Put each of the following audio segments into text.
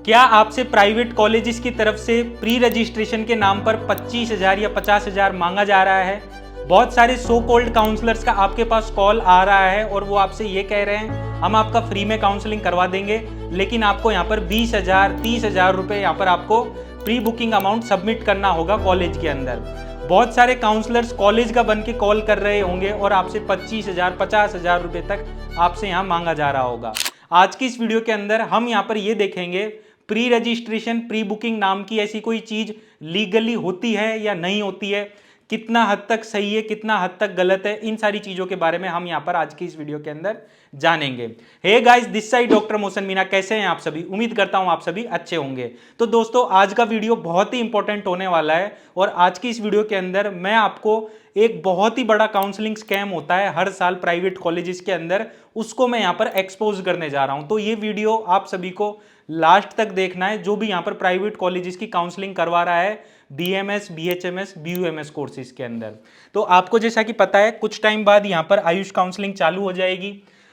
क्या आपसे private colleges की तरफ से प्री रजिस्ट्रेशन के नाम पर 25,000 या 50,000 मांगा जा रहा है? बहुत सारे सो कॉल्ड काउंसलर्स का आपके पास कॉल आ रहा है और वो आपसे ये कह रहे हैं हम आपका फ्री में काउंसलिंग करवा देंगे, लेकिन आपको यहाँ पर 20,000 30,000 रुपए यहाँ पर आपको प्री बुकिंग अमाउंट सबमिट करना होगा कॉलेज के अंदर। बहुत सारे काउंसलर्स कॉलेज का बन के कॉल कर रहे होंगे और आपसे 25,000 50,000 रुपए तक आपसे यहाँ मांगा जा रहा होगा। आज की इस वीडियो के अंदर हम यहाँ पर ये देखेंगे प्री रजिस्ट्रेशन प्री बुकिंग नाम की ऐसी कोई चीज लीगली होती है या नहीं होती है, कितना हद तक सही है कितना हद तक गलत है, इन सारी चीजों के बारे में हम यहां पर आज की इस वीडियो के अंदर जानेंगे। Hey guys, this side doctor Mohsin Meena. कैसे हैं आप सभी? उम्मीद करता हूं आप सभी अच्छे होंगे। तो दोस्तों, आज का वीडियो बहुत ही इंपॉर्टेंट होने वाला है और आज की इस वीडियो के अंदर मैं आपको एक बहुत ही बड़ा काउंसलिंग स्कैम होता है हर साल प्राइवेट कॉलेजेस के अंदर, उसको मैं यहां पर एक्सपोज करने जा रहा हूं। तो ये वीडियो आप सभी को लास्ट तक देखना है, जो भी यहां पर प्राइवेट कॉलेजेस की काउंसलिंग करवा रहा है बीएमएस बीएचएमएस बीयूएमएस कोर्सेज के अंदर। तो आपको जैसा कि पता है कुछ टाइम बाद यहां पर आयुष काउंसलिंग चालू हो जाएगी।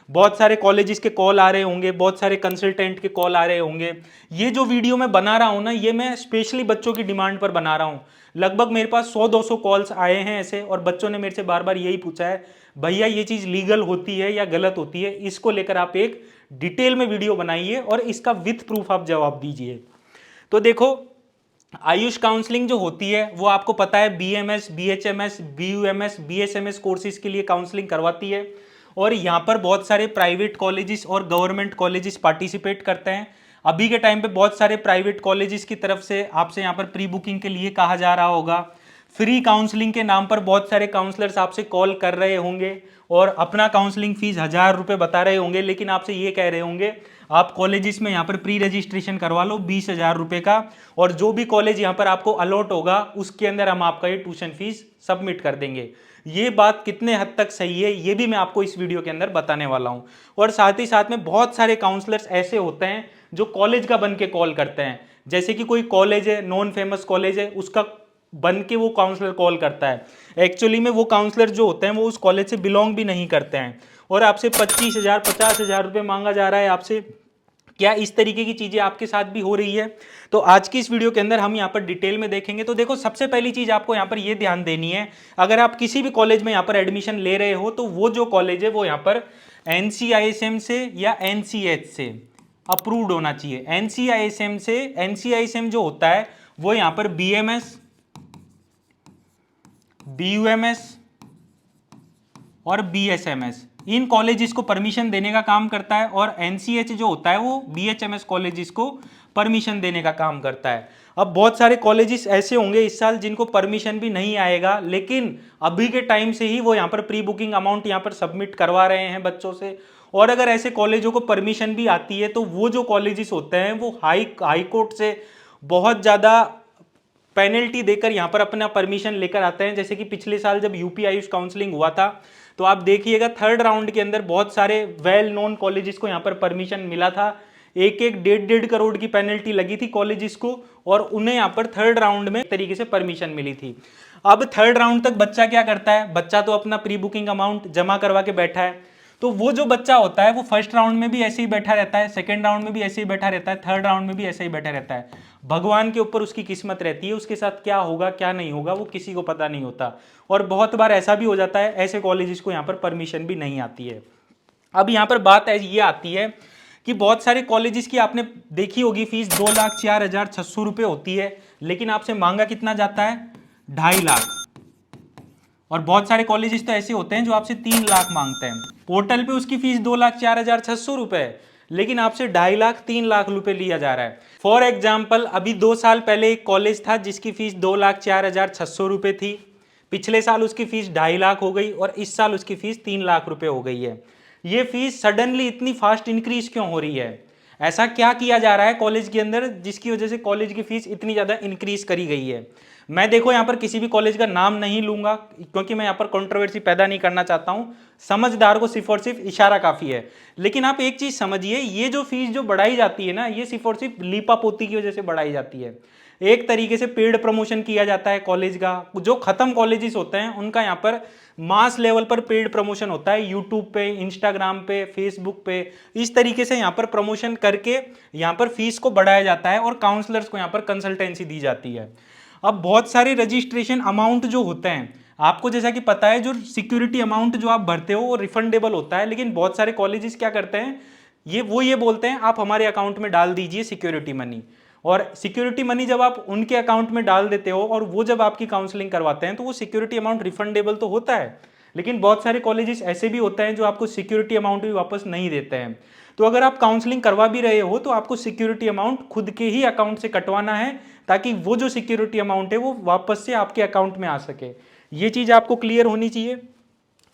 बहुत सारे कॉलेजेस के कॉल आ रहे होंगे, बहुत सारे कंसल्टेंट के कॉल आ रहे होंगे। ये जो वीडियो मैं बना रहा हूं ना, ये मैं स्पेशली बच्चों की डिमांड पर बना रहा हूं। लगभग मेरे पास 100-200 कॉल्स आए हैं ऐसे, और बच्चों ने मेरे से बार बार यही पूछा है, भैया ये चीज लीगल होती है या गलत होती है, इसको लेकर आप एक डिटेल में वीडियो बनाइए और इसका विथ प्रूफ आप जवाब दीजिए। तो देखो, आयुष काउंसलिंग जो होती है वो आपको पता है BMS BHMS BUMS BSMS courses के लिए काउंसलिंग करवाती है, और यहाँ पर बहुत सारे प्राइवेट कॉलेजेस और गवर्नमेंट कॉलेजेस पार्टिसिपेट करते हैं। अभी के टाइम पे बहुत सारे प्राइवेट कॉलेजेस की तरफ से आपसे यहाँ पर प्री बुकिंग के लिए कहा जा रहा होगा। फ्री काउंसलिंग के नाम पर बहुत सारे काउंसलर्स आपसे कॉल कर रहे होंगे और अपना काउंसलिंग फीस 1,000 रुपये बता रहे होंगे, लेकिन आपसे ये कह रहे होंगे आप कॉलेजेस में यहाँ पर प्री रजिस्ट्रेशन करवा लो 20,000 रुपये का, और जो भी कॉलेज यहाँ पर आपको अलॉट होगा उसके अंदर हम आपका ये ट्यूशन फीस सबमिट कर देंगे। ये बात कितने हद तक सही है ये भी मैं आपको इस वीडियो के अंदर बताने वाला हूँ। और साथ ही साथ में बहुत सारे काउंसलर्स ऐसे होते हैं जो कॉलेज का बन के कॉल करते हैं। जैसे कि कोई कॉलेज है, नॉन फेमस कॉलेज है, उसका बन के वो काउंसलर कॉल करता है। एक्चुअली में वो काउंसलर जो होते हैं वो उस कॉलेज से बिलोंग भी नहीं करते हैं, और आपसे 25,000 50,000 रुपये मांगा जा रहा है आपसे। क्या इस तरीके की चीजें आपके साथ भी हो रही है? तो आज की इस वीडियो के अंदर हम यहाँ पर डिटेल में देखेंगे। तो देखो, सबसे पहली चीज आपको यहाँ पर ये ध्यान देनी है, अगर आप किसी भी कॉलेज में यहाँ पर एडमिशन ले रहे हो तो वो जो कॉलेज है वो यहाँ पर एनसीआईएसएम से या एनसीएच से अप्रूव्ड होना चाहिए। एनसीआईएसएम से, एनसीआईएसएम जो होता है वो यहाँ पर बीएमएस बीयूएमएस और बीएसएमएस इन कॉलेजेस को परमिशन देने का काम करता है, और एनसीएच जो होता है वो बीएचएमएस कॉलेजेस को परमिशन देने का काम करता है। अब बहुत सारे कॉलेजेस ऐसे होंगे इस साल जिनको परमिशन भी नहीं आएगा, लेकिन अभी के टाइम से ही वो यहाँ पर प्री बुकिंग अमाउंट यहाँ पर सबमिट करवा रहे हैं बच्चों से। और अगर ऐसे कॉलेजों को परमिशन भी आती है तो वो जो कॉलेजेस होते हैं वो हाई कोर्ट से बहुत ज़्यादा पेनल्टी देकर यहाँ पर अपना परमिशन लेकर आते हैं। जैसे कि पिछले साल जब यूपी आयुष काउंसलिंग हुआ था तो आप देखिएगा थर्ड राउंड के अंदर बहुत सारे वेल नोन कॉलेजेस को यहाँ पर परमिशन मिला था। एक 1.5 करोड़ की पेनल्टी लगी थी कॉलेजेस को, और उन्हें यहाँ पर थर्ड राउंड में तरीके से परमिशन मिली थी। अब थर्ड राउंड तक बच्चा क्या करता है? बच्चा तो अपना प्री बुकिंग अमाउंट जमा करवा के बैठा है। तो वो जो बच्चा होता है वो फर्स्ट राउंड में भी ऐसे ही बैठा रहता है, सेकंड राउंड में भी ऐसे ही बैठा रहता है, थर्ड राउंड में भी ऐसे ही बैठा रहता है। भगवान के ऊपर उसकी किस्मत रहती है, उसके साथ क्या होगा क्या नहीं होगा वो किसी को पता नहीं होता। और बहुत बार ऐसा भी हो जाता है, ऐसे कॉलेजेस को यहाँ पर परमिशन भी नहीं आती है। अब यहाँ पर बात ये आती है कि बहुत सारे कॉलेजेस की आपने देखी होगी फीस 2,04,600 रुपये होती है, लेकिन आपसे मांगा कितना जाता है? 2.5 लाख। और बहुत सारे कॉलेजेस तो ऐसे होते हैं जो आपसे 3 लाख मांगते हैं। पोर्टल पे उसकी फीस 2,04,600 रुपये, लेकिन आपसे 2.5 लाख 3 लाख रुपए लिया जा रहा है। फॉर एग्जाम्पल, अभी 2 साल पहले एक कॉलेज था जिसकी फीस 2,04,600 रुपये थी। पिछले साल उसकी फीस 2.5 लाख हो गई और इस साल उसकी फीस 3 लाख रुपए हो गई है। ये फीस सडनली इतनी फास्ट इंक्रीज क्यों हो रही है? ऐसा क्या किया जा रहा है कॉलेज के अंदर जिसकी वजह से कॉलेज की फीस इतनी ज्यादा इंक्रीज करी गई है? मैं देखो यहाँ पर किसी भी कॉलेज का नाम नहीं लूंगा क्योंकि मैं यहाँ पर कंट्रोवर्सी पैदा नहीं करना चाहता हूँ। समझदार को सिर्फ और सिर्फ इशारा काफी है। लेकिन आप एक चीज समझिए, ये जो फीस जो बढ़ाई जाती है ना, ये सिर्फ और सिर्फ लीपापोती की वजह से बढ़ाई जाती है। एक तरीके से पेड प्रमोशन किया जाता है कॉलेज का। जो खत्म कॉलेजेस होते हैं उनका यहाँ पर मास लेवल पर पेड प्रमोशन होता है, यूट्यूब पे, इंस्टाग्राम पे, फेसबुक पे, इस तरीके से यहाँ पर प्रमोशन करके यहाँ पर फीस को बढ़ाया जाता है और काउंसलर्स को यहाँ पर कंसल्टेंसी दी जाती है। अब बहुत सारे रजिस्ट्रेशन अमाउंट जो होते हैं, आपको जैसा कि पता है जो सिक्योरिटी अमाउंट जो आप भरते हो वो रिफंडेबल होता है, लेकिन बहुत सारे कॉलेजेस क्या करते हैं, ये बोलते हैं आप हमारे अकाउंट में डाल दीजिए सिक्योरिटी मनी, और सिक्योरिटी मनी जब आप उनके अकाउंट में डाल देते हो और वो जब आपकी काउंसलिंग करवाते हैं तो वो सिक्योरिटी अमाउंट रिफंडेबल तो होता है, लेकिन बहुत सारे कॉलेजेस ऐसे भी होते हैं जो आपको सिक्योरिटी अमाउंट भी वापस नहीं देते हैं। तो अगर आप काउंसलिंग करवा भी रहे हो तो आपको सिक्योरिटी अमाउंट खुद के ही अकाउंट से कटवाना है, ताकि वो जो सिक्योरिटी अमाउंट है वो वापस से आपके अकाउंट में आ सके। ये चीज़ आपको क्लियर होनी चाहिए।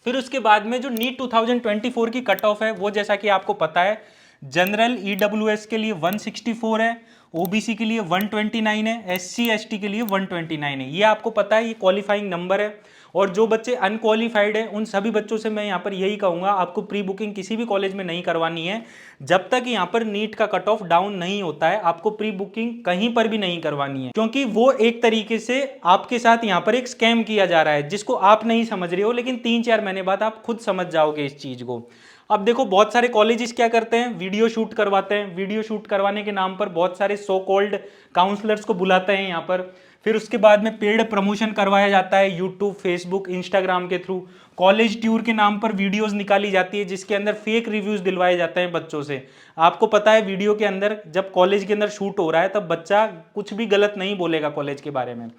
फिर उसके बाद में जो नीट 2024 की कट ऑफ है वो जैसा कि आपको पता है, जनरल ईडब्ल्यूएस के लिए 164 है, ओबीसी के लिए 129 है, एससी एसटी के लिए 129 है। ये आपको पता है, ये क्वालिफाइंग नंबर है। और जो बच्चे अनक्वालिफाइड है उन सभी बच्चों से मैं यहाँ पर यही कहूँगा, आपको प्री बुकिंग किसी भी कॉलेज में नहीं करवानी है जब तक यहाँ पर नीट का कट ऑफ डाउन नहीं होता है। आपको प्री बुकिंग कहीं पर भी नहीं करवानी है, क्योंकि वो एक तरीके से आपके साथ यहाँ पर एक स्कैम किया जा रहा है जिसको आप नहीं समझ रहे हो, लेकिन 3-4 महीने बाद आप खुद समझ जाओगे इस चीज को। अब देखो बहुत सारे कॉलेजेस क्या करते हैं, वीडियो शूट करवाते हैं, वीडियो शूट करवाने के नाम पर बहुत सारे सो कॉल्ड काउंसलर्स को बुलाते हैं यहाँ पर। फिर उसके बाद में पेड प्रमोशन करवाया जाता है यूट्यूब, फेसबुक, इंस्टाग्राम के थ्रू। कॉलेज टूर के नाम पर वीडियोस निकाली जाती है जिसके अंदर फेक रिव्यूज दिलवाए जाते हैं बच्चों से। आपको पता है वीडियो के अंदर जब कॉलेज के अंदर शूट हो रहा है तब बच्चा कुछ भी गलत नहीं बोलेगा कॉलेज के बारे में।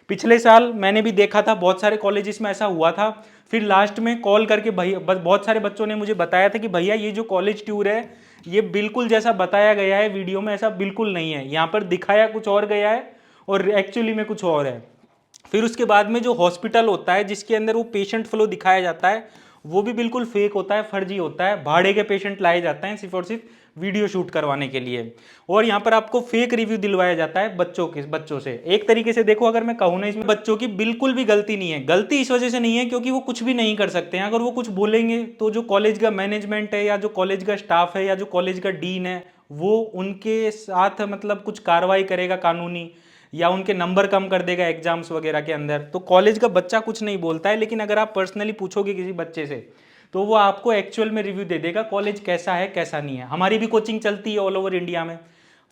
पिछले साल मैंने भी देखा था बहुत सारे कॉलेजेस में ऐसा हुआ था। फिर लास्ट में कॉल करके भैया, बहुत सारे बच्चों ने मुझे बताया था कि भैया ये जो कॉलेज टूर है ये बिल्कुल जैसा बताया गया है वीडियो में ऐसा बिल्कुल नहीं है, यहाँ पर दिखाया कुछ और गया है और एक्चुअली में कुछ और है। फिर उसके बाद में जो हॉस्पिटल होता है जिसके अंदर वो पेशेंट फ्लो दिखाया जाता है वो भी बिल्कुल फेक होता है, फर्जी होता है। भाड़े के पेशेंट लाए जाते हैं सिर्फ और सिर्फ वीडियो शूट करवाने के लिए, और यहाँ पर आपको फेक रिव्यू दिलवाया जाता है बच्चों से। एक तरीके से देखो अगर मैं कहूँ ना, इसमें बच्चों की बिल्कुल भी गलती नहीं है। गलती इस वजह से नहीं है क्योंकि वो कुछ भी नहीं कर सकते हैं। अगर वो कुछ बोलेंगे तो जो कॉलेज का मैनेजमेंट है या जो कॉलेज का स्टाफ है या जो कॉलेज का डीन है वो उनके साथ मतलब कुछ कार्रवाई करेगा कानूनी, या उनके नंबर कम कर देगा एग्जाम्स वगैरह के अंदर। तो कॉलेज का बच्चा कुछ नहीं बोलता है, लेकिन अगर आप पर्सनली पूछोगे किसी बच्चे से तो वो आपको एक्चुअल में रिव्यू दे देगा कॉलेज कैसा है कैसा नहीं है। हमारी भी कोचिंग चलती है ऑल ओवर इंडिया में,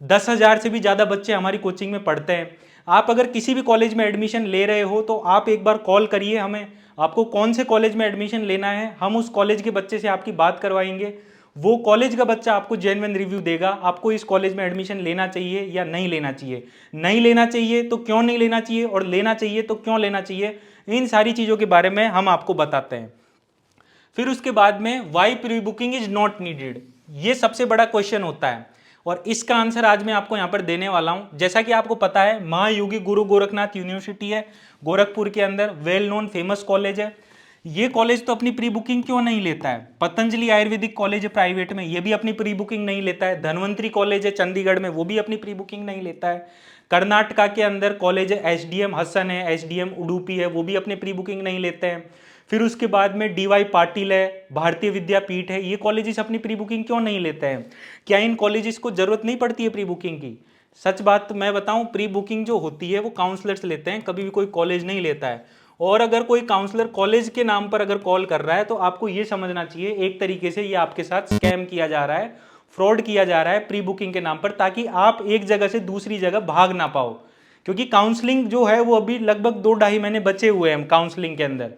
10,000 से भी ज़्यादा बच्चे हमारी कोचिंग में पढ़ते हैं। आप अगर किसी भी कॉलेज में एडमिशन ले रहे हो तो आप एक बार कॉल करिए हमें, आपको कौन से कॉलेज में एडमिशन लेना है, हम उस कॉलेज के बच्चे से आपकी बात करवाएंगे। वो कॉलेज का बच्चा आपको जेन्युइन रिव्यू देगा, आपको इस कॉलेज में एडमिशन लेना चाहिए या नहीं लेना चाहिए। नहीं लेना चाहिए तो क्यों नहीं लेना चाहिए, और लेना चाहिए तो क्यों लेना चाहिए, इन सारी चीज़ों के बारे में हम आपको बताते हैं। फिर उसके बाद में why pre booking is not needed, ये सबसे बड़ा क्वेश्चन होता है और इसका आंसर आज मैं आपको यहाँ पर देने वाला हूँ। जैसा कि आपको पता है महायोगी गुरु गोरखनाथ यूनिवर्सिटी है गोरखपुर के अंदर, वेल नोन फेमस कॉलेज है। ये कॉलेज तो अपनी प्री बुकिंग क्यों नहीं लेता है। पतंजलि आयुर्वेदिक कॉलेज है प्राइवेट में, ये भी अपनी प्री बुकिंग नहीं लेता है। धनवंतरी कॉलेज है चंडीगढ़ में, वो भी अपनी प्री बुकिंग नहीं लेता है। कर्नाटका के अंदर कॉलेज है एसडीएम हसन है, एसडीएम उडुपी है, वो भी अपनी प्री बुकिंग नहीं लेते हैं। फिर उसके बाद में डीवाई पाटिल है, भारतीय विद्यापीठ है, ये कॉलेजेस अपनी प्री बुकिंग क्यों नहीं लेते हैं। क्या इन कॉलेजेस को जरूरत नहीं पड़ती है प्री बुकिंग की। सच बात मैं बताऊं, प्री बुकिंग जो होती है वो काउंसलर्स लेते हैं, कभी भी कोई कॉलेज नहीं लेता है। और अगर कोई काउंसलर कॉलेज के नाम पर अगर कॉल कर रहा है तो आपको ये समझना चाहिए एक तरीके से ये आपके साथ स्कैम किया जा रहा है, फ्रॉड किया जा रहा है प्री बुकिंग के नाम पर, ताकि आप एक जगह से दूसरी जगह भाग ना पाओ। क्योंकि काउंसलिंग जो है वो अभी लगभग 2-2.5 महीने बचे हुए हैं काउंसलिंग के अंदर,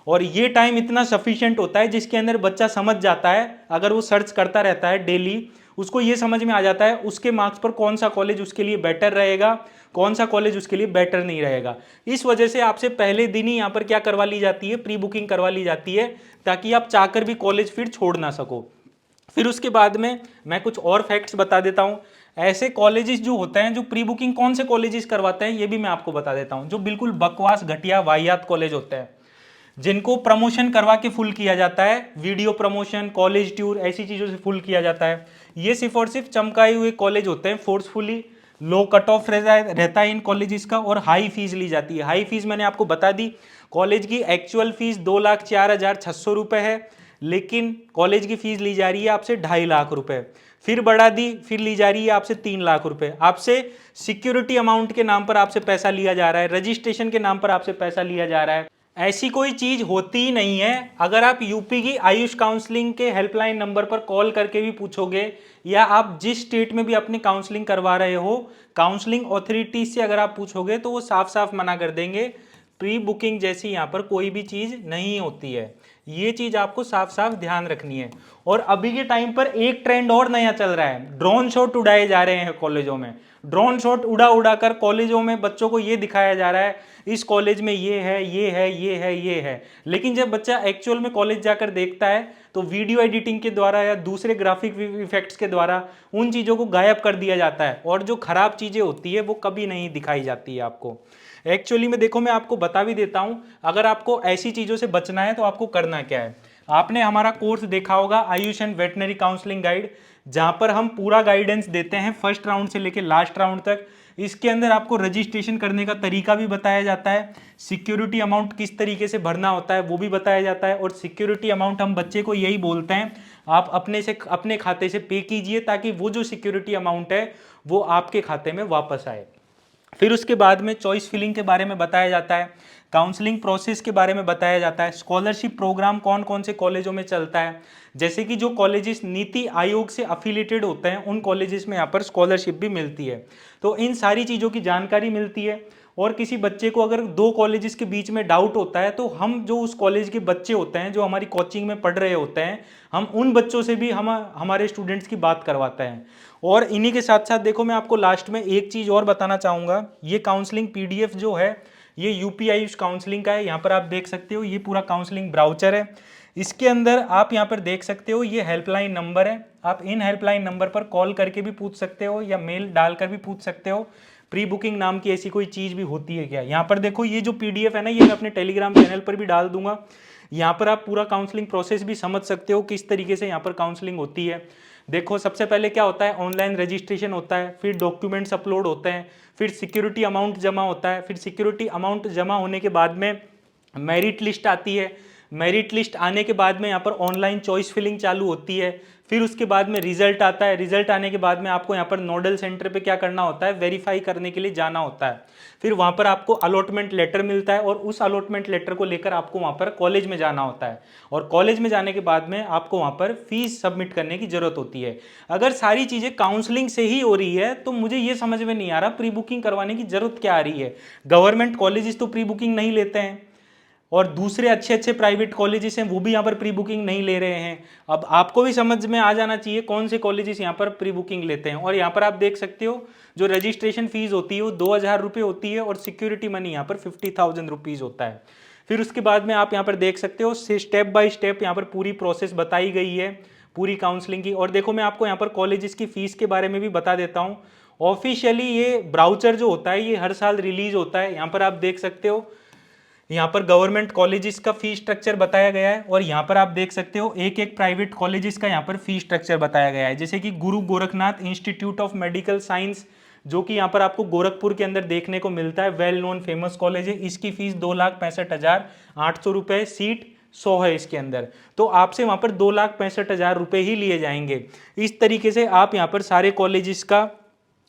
और ये टाइम इतना सफिशिएंट होता है जिसके अंदर बच्चा समझ जाता है, अगर वो सर्च करता रहता है डेली, उसको ये समझ में आ जाता है उसके मार्क्स पर कौन सा कॉलेज उसके लिए बेटर रहेगा, कौन सा कॉलेज उसके लिए बेटर नहीं रहेगा। इस वजह से आपसे पहले दिन ही यहाँ पर क्या करवा ली जाती है, प्री बुकिंग करवा ली जाती है, ताकि आप चाहकर भी कॉलेज फिर छोड़ ना सको। फिर उसके बाद में मैं कुछ और फैक्ट्स बता देता हूँ। ऐसे कॉलेजेस जो होते हैं जो प्री बुकिंग कौन से कॉलेजेस करवाते हैं ये भी मैं आपको बता देता हूँ, जो बिल्कुल बकवास घटिया वाहियात कॉलेज होते हैं जिनको प्रमोशन करवा के फुल किया जाता है, वीडियो प्रमोशन, कॉलेज टूर, ऐसी चीज़ों से फुल किया जाता है। ये सिर्फ और सिर्फ चमकाए हुए कॉलेज होते हैं, फोर्सफुली लो कट ऑफ रहता है इन कॉलेजेस का, और हाई फीस ली जाती है। हाई फीस मैंने आपको बता दी, कॉलेज की एक्चुअल फीस 2,04,600 रुपये है, लेकिन कॉलेज की फीस ली जा रही है आपसे 2.5 लाख रुपए। फिर बढ़ा दी, फिर ली जा रही है आपसे 3 लाख रुपए। आपसे सिक्योरिटी अमाउंट के नाम पर आपसे पैसा लिया जा रहा है, रजिस्ट्रेशन के नाम पर आपसे पैसा लिया जा रहा है। ऐसी कोई चीज होती ही नहीं है। अगर आप यूपी की आयुष काउंसलिंग के हेल्पलाइन नंबर पर कॉल करके भी पूछोगे, या आप जिस स्टेट में भी अपनी काउंसलिंग करवा रहे हो, काउंसलिंग अथॉरिटी से अगर आप पूछोगे तो वो साफ साफ मना कर देंगे। प्री बुकिंग जैसी यहाँ पर कोई भी चीज नहीं होती है। ये चीज आपको साफ साफ ध्यान रखनी है। और अभी के टाइम पर एक ट्रेंड और नया चल रहा है, ड्रोन शॉट उड़ाए जा रहे हैं कॉलेजों में। ड्रोन शॉट उड़ा उड़ा कर कॉलेजों में बच्चों को ये दिखाया जा रहा है, इस कॉलेज में ये है, ये है, ये है, ये है। लेकिन जब बच्चा एक्चुअल में कॉलेज जाकर देखता है तो वीडियो एडिटिंग के द्वारा या दूसरे ग्राफिक इफेक्ट्स के द्वारा उन चीज़ों को गायब कर दिया जाता है, और जो खराब चीज़ें होती है वो कभी नहीं दिखाई जाती है आपको। एक्चुअली में देखो, मैं आपको बता भी देता हूं, अगर आपको ऐसी चीज़ों से बचना है तो आपको करना क्या है। आपने हमारा कोर्स देखा होगा, Ayush and veterinary counselling guide, जहां पर हम पूरा गाइडेंस देते हैं फर्स्ट राउंड से लेकर लास्ट राउंड तक। इसके अंदर आपको रजिस्ट्रेशन करने का तरीका भी बताया जाता है, सिक्योरिटी अमाउंट किस तरीके से भरना होता है वो भी बताया जाता है। और सिक्योरिटी अमाउंट हम बच्चे को यही बोलते हैं, आप अपने खाते से पे कीजिए, ताकि वो जो सिक्योरिटी अमाउंट है वो आपके खाते में वापस आए। फिर उसके बाद में चॉइस फिलिंग के बारे में बताया जाता है, काउंसलिंग प्रोसेस के बारे में बताया जाता है, स्कॉलरशिप प्रोग्राम कौन कौन से कॉलेजों में चलता है, जैसे कि जो कॉलेजेस नीति आयोग से अफिलिएटेड होते हैं उन कॉलेजेस में यहाँ पर स्कॉलरशिप भी मिलती है। तो इन सारी चीज़ों की जानकारी मिलती है। और किसी बच्चे को अगर दो कॉलेजेस के बीच में डाउट होता है तो हम जो उस कॉलेज के बच्चे होते हैं जो हमारी कोचिंग में पढ़ रहे होते हैं, हम उन बच्चों से भी हमारे स्टूडेंट्स की बात करवाते हैं। और इन्हीं के साथ साथ देखो, मैं आपको लास्ट में एक चीज़ और बताना चाहूँगा। ये काउंसलिंग पीडीएफ जो है ये यूपी आयुष काउंसलिंग का है। यहाँ पर आप देख सकते हो, ये पूरा काउंसलिंग ब्राउचर है। इसके अंदर आप यहाँ पर देख सकते हो, ये हेल्पलाइन नंबर है। आप इन हेल्पलाइन नंबर पर कॉल करके भी पूछ सकते हो या मेल डालकर भी पूछ सकते हो प्री बुकिंग नाम की ऐसी कोई चीज़ भी होती है क्या। यहाँ पर देखो, ये जो पीडीएफ है ना, ये मैं अपने टेलीग्राम चैनल पर भी डाल दूंगा। यहाँ पर आप पूरा काउंसलिंग प्रोसेस भी समझ सकते हो किस तरीके से यहाँ पर काउंसलिंग होती है। देखो, सबसे पहले क्या होता है, ऑनलाइन रजिस्ट्रेशन होता है, फिर डॉक्यूमेंट्स अपलोड होते हैं, फिर सिक्योरिटी अमाउंट जमा होता है, फिर सिक्योरिटी अमाउंट जमा होने के बाद में मेरिट लिस्ट आती है। मेरिट लिस्ट आने के बाद में यहाँ पर ऑनलाइन चॉइस फिलिंग चालू होती है। फिर उसके बाद में रिजल्ट आता है। रिजल्ट आने के बाद में आपको यहाँ पर नोडल सेंटर पे क्या करना होता है, वेरीफाई करने के लिए जाना होता है। फिर वहाँ पर आपको अलॉटमेंट लेटर मिलता है और उस अलॉटमेंट लेटर को लेकर आपको वहाँ पर कॉलेज में जाना होता है। और कॉलेज में जाने के बाद में आपको वहाँ पर फीस सबमिट करने की जरूरत होती है। अगर सारी चीज़ें काउंसलिंग से ही हो रही है तो मुझे ये समझ में नहीं आ रहा प्री बुकिंग करवाने की जरूरत क्या आ रही है। गवर्नमेंट कॉलेजेस तो प्री बुकिंग नहीं लेते हैं, और दूसरे अच्छे अच्छे प्राइवेट कॉलेजेस हैं वो भी यहाँ पर प्री बुकिंग नहीं ले रहे हैं। अब आपको भी समझ में आ जाना चाहिए कौन से कॉलेजेस यहाँ पर प्री बुकिंग लेते हैं। और यहाँ पर आप देख सकते हो, जो रजिस्ट्रेशन फीस होती है वो 2000 रुपये होती है, और सिक्योरिटी मनी यहाँ पर 50,000 रुपीज़ होता है। फिर उसके बाद में आप यहाँ पर देख सकते हो, स्टेप बाय स्टेप यहाँ पर पूरी प्रोसेस बताई गई है पूरी काउंसलिंग की। और देखो, मैं आपको यहाँ पर कॉलेजेस की फीस के बारे में भी बता देता हूँ। ऑफिशियली ये ब्राउचर जो होता है ये हर साल रिलीज होता है। यहाँ पर आप देख सकते हो, यहाँ पर गवर्नमेंट कॉलेजेस का फी स्ट्रक्चर बताया गया है, और यहाँ पर आप देख सकते हो एक एक प्राइवेट कॉलेजेस का यहाँ पर फी स्ट्रक्चर बताया गया है। जैसे कि गुरु Gorakhnath institute of medical science, जो कि यहाँ पर आपको गोरखपुर के अंदर देखने को मिलता है, वेल नोन फेमस कॉलेज है। इसकी फीस 2,65,800 रुपये, सीट 100 है इसके अंदर। तो आपसे वहाँ पर 2,65,000 रुपये ही लिए जाएंगे। इस तरीके से आप यहाँ पर सारे कॉलेजेस का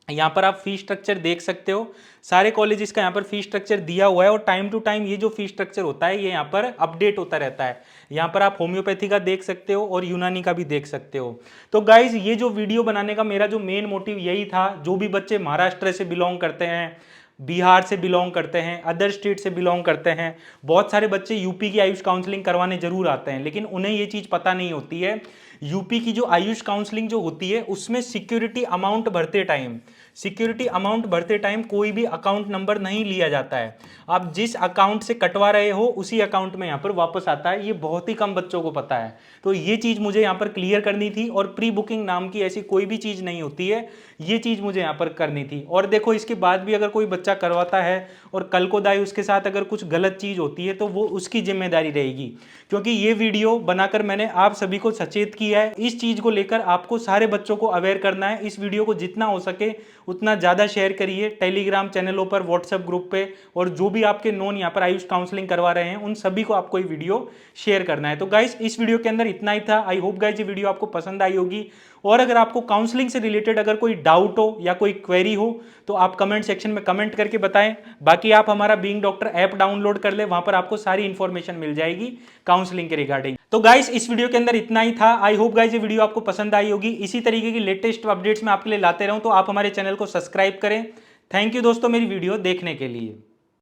यहाँ पर आप फी स्ट्रक्चर देख सकते हो। सारे कॉलेजेस का यहाँ पर फी स्ट्रक्चर दिया हुआ है, और टाइम टू टाइम ये जो फी स्ट्रक्चर होता है ये यहाँ पर अपडेट होता रहता है। यहाँ पर आप होम्योपैथी का देख सकते हो और यूनानी का भी देख सकते हो। तो गाइज, ये जो वीडियो बनाने का मेरा जो मेन मोटिव यही था, जो भी बच्चे महाराष्ट्र से बिलोंग करते हैं, बिहार से बिलोंग करते हैं, अदर स्टेट से बिलोंग करते हैं, बहुत सारे बच्चे यूपी की आयुष काउंसलिंग करवाने जरूर आते हैं, लेकिन उन्हें ये चीज़ पता नहीं होती है। यूपी की जो आयुष काउंसलिंग जो होती है उसमें सिक्योरिटी अमाउंट भरते टाइम कोई भी अकाउंट नंबर नहीं लिया जाता है। आप जिस अकाउंट से कटवा रहे हो उसी अकाउंट में यहाँ पर वापस आता है। ये बहुत ही कम बच्चों को पता है। तो ये चीज़ मुझे यहाँ पर क्लियर करनी थी, और प्री बुकिंग नाम की ऐसी कोई भी चीज़ नहीं होती है, ये चीज़ मुझे यहाँ पर करनी थी। और देखो, इसके बाद भी अगर कोई बच्चा करवाता है और कल को दाई उसके साथ अगर कुछ गलत चीज़ होती है तो वो उसकी जिम्मेदारी रहेगी, क्योंकि ये वीडियो बनाकर मैंने आप सभी को सचेत किया है। इस चीज़ को लेकर आपको सारे बच्चों को अवेयर करना है। इस वीडियो को जितना हो सके उतना ज़्यादा शेयर करिए टेलीग्राम चैनलों पर, व्हाट्सएप ग्रुप पे, और जो भी आपके नोन यहाँ पर आयुष काउंसलिंग करवा रहे हैं उन सभी को आपको ये वीडियो शेयर करना है। तो गाइस, इस वीडियो के अंदर इतना ही था। आई होप गाइस ये वीडियो आपको पसंद आई होगी, और अगर आपको काउंसलिंग से रिलेटेड अगर कोई डाउट हो या कोई क्वेरी हो तो आप कमेंट सेक्शन में कमेंट करके बताएं। बाकी आप हमारा बीइंग डॉक्टर ऐप डाउनलोड कर ले, वहां पर आपको सारी इंफॉर्मेशन मिल जाएगी काउंसलिंग के रिगार्डिंग। तो गाइस इस वीडियो के अंदर इतना ही था। आई होप गाइस ये वीडियो आपको पसंद आई होगी। इसी तरीके की लेटेस्ट अपडेट्स मैं आपके लिए लाते रहूं, तो आप हमारे चैनल को सब्सक्राइब करें। थैंक यू दोस्तों मेरी वीडियो देखने के लिए।